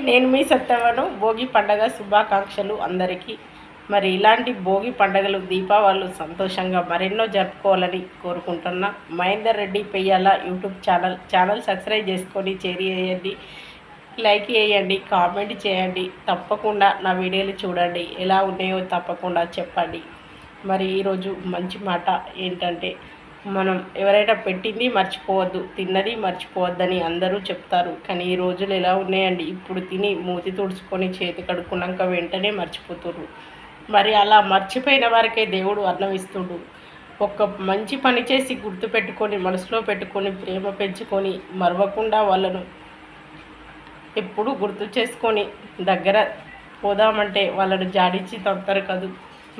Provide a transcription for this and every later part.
నేను మీ సత్యవను. భోగి పండగ శుభాకాంక్షలు అందరికీ. మరి ఇలాంటి భోగి పండగలు, దీపావళులు సంతోషంగా మరెన్నో జరుపుకోవాలని కోరుకుంటున్నా. Mahender Reddy Peyyala YouTube channel subscribe చేసుకొని చేయండి, లైక్ చేయండి, కామెంట్ చేయండి. తప్పకుండా నా వీడియోలు చూడండి, ఎలా ఉన్నాయో తప్పకుండా చెప్పండి. మరి ఈరోజు మంచి మాట ఏంటంటే, మనం ఎవరైనా పెట్టింది మర్చిపోవద్దు, తిన్నది మర్చిపోవద్దని అందరూ చెప్తారు. కానీ ఈ రోజులు ఎలా ఉన్నాయండి, ఇప్పుడు తిని మూతి తుడుచుకొని చేతి కడుక్కున్నాక వెంటనే మర్చిపోతుర్రు. మరి అలా మర్చిపోయిన వారికే దేవుడు అన్నం ఇస్తుడు. ఒక మంచి పని చేసి గుర్తుపెట్టుకొని, మనసులో పెట్టుకొని, ప్రేమ పెంచుకొని, మరవకుండా వాళ్ళను ఎప్పుడు గుర్తు చేసుకొని దగ్గర పోదామంటే వాళ్ళను జాడించి తంతారు కదూ.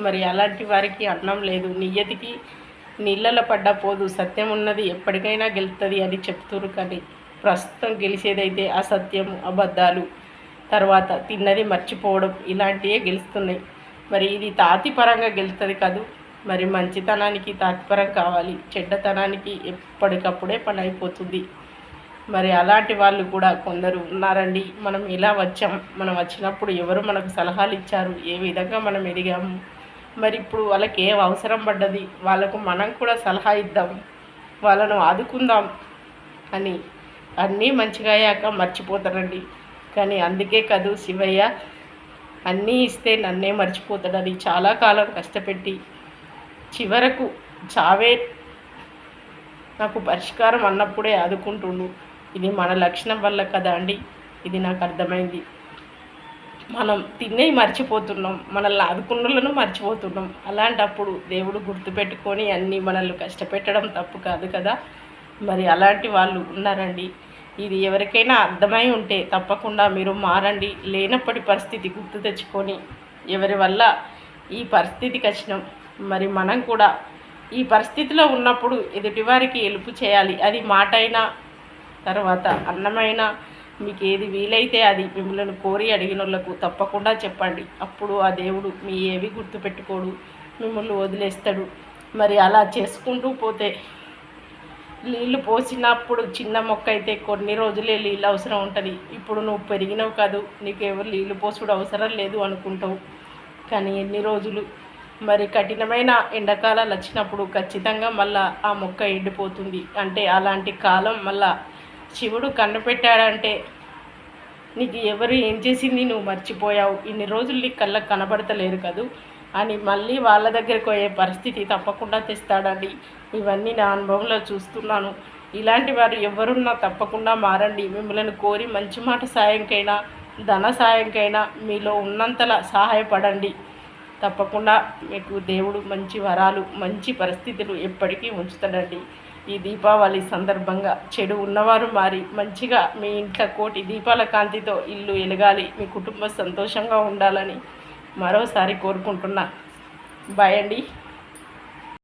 మరి అలాంటి వారికి అన్నం లేదు, నియ్యతికి నీళ్ళలో పడ్డా పోదు, సత్యం ఉన్నది ఎప్పటికైనా గెలుస్తుంది అని చెప్తురు. కానీ ప్రస్తుతం గెలిచేదైతే అసత్యము, అబద్ధాలు, తర్వాత తిన్నది మర్చిపోవడం, ఇలాంటివే గెలుస్తున్నాయి. మరి ఇది తాతిపరంగా గెలుస్తుంది కాదు. మరి మంచితనానికి తాతిపరం కావాలి, చెడ్డతనానికి ఎప్పటికప్పుడే పని అయిపోతుంది. మరి అలాంటి వాళ్ళు కూడా కొందరు ఉన్నారండి. మనం ఎలా వచ్చాం, మనం వచ్చినప్పుడు ఎవరు మనకు సలహాలు ఇచ్చారు, ఏ విధంగా మనం ఎదిగాము, మరి ఇప్పుడు వాళ్ళకి ఏం అవసరం పడ్డది, వాళ్ళకు మనం కూడా సలహా ఇద్దాం, వాళ్ళను ఆదుకుందాం అని అన్నీ మంచిగా అయ్యాక మర్చిపోతారండి. కానీ అందుకే కదూ శివయ్య అన్నీ ఇస్తే నన్నే మర్చిపోతాడని చాలా కాలం కష్టపెట్టి చివరకు చావే నాకు పరిష్కారం అన్నప్పుడే ఆదుకుంటుండు. ఇది మన లక్షణం వల్ల కదా అండి, ఇది నాకు అర్థమైంది. మనం తినేవి మర్చిపోతున్నాం, మనల్ని ఆదుకున్నలను మర్చిపోతున్నాం. అలాంటప్పుడు దేవుడు గుర్తుపెట్టుకొని అన్నీ మనల్ని కష్టపెట్టడం తప్పు కాదు కదా. మరి అలాంటి వాళ్ళు ఉన్నారండి. ఇది ఎవరికైనా అర్థమై ఉంటే తప్పకుండా మీరు మారండి. లేనప్పటి పరిస్థితి గుర్తు తెచ్చుకొని, ఎవరి వల్ల ఈ పరిస్థితికి వచ్చినాం, మరి మనం కూడా ఈ పరిస్థితిలో ఉన్నప్పుడు ఎదుటివారికి హెల్ప్ చేయాలి. అది మాట అయినా, తర్వాత అన్నమైనా, మీకు ఏది వీలైతే అది మిమ్మల్ని కోరి అడిగిన వాళ్ళకు తప్పకుండా చెప్పండి. అప్పుడు ఆ దేవుడు మీ ఏవి గుర్తుపెట్టుకోడు, మిమ్మల్ని వదిలేస్తాడు. మరి అలా చేసుకుంటూ పోతే నీళ్ళు పోసినప్పుడు చిన్న మొక్క అయితే కొన్ని రోజులే నీళ్ళు అవసరం ఉంటుంది. ఇప్పుడు నువ్వు పెరిగినవు కాదు, నీకు ఎవరు నీళ్ళు పోసుడు అవసరం లేదు అనుకుంటావు. కానీ ఎన్ని రోజులు, మరి కఠినమైన ఎండాకాలాలు వచ్చినప్పుడు ఖచ్చితంగా మళ్ళీ ఆ మొక్క ఎండిపోతుంది. అంటే అలాంటి కాలం మళ్ళా శివుడు కన్ను పెట్టాడంటే నీకు ఎవరు ఏం చేసింది నువ్వు మర్చిపోయావు, ఇన్ని రోజులు నీకు కళ్ళకు కనబడతలేరు కదూ అని మళ్ళీ వాళ్ళ దగ్గరికి పోయే పరిస్థితి తప్పకుండా తెస్తాడండి. ఇవన్నీ నా అనుభవంలో చూస్తున్నాను. ఇలాంటి వారు ఎవరున్నా తప్పకుండా మారండి. మిమ్మల్ని కోరి మంచి మాట సాయంకైనా, ధన సాయంకైనా మీలో ఉన్నంతలా సహాయపడండి. తప్పకుండా మీకు దేవుడు మంచి వరాలు, మంచి పరిస్థితులు ఎప్పటికీ ఉంచుతాడండి. ఈ దీపావళి సందర్భంగా చెడు ఉన్నవారు మారి మంచిగా మీ ఇంట్లో కోటి దీపాల కాంతితో ఇల్లు ఎలగాలి, మీ కుటుంబం సంతోషంగా ఉండాలని మరోసారి కోరుకుంటున్నా. బాయ్ అండి.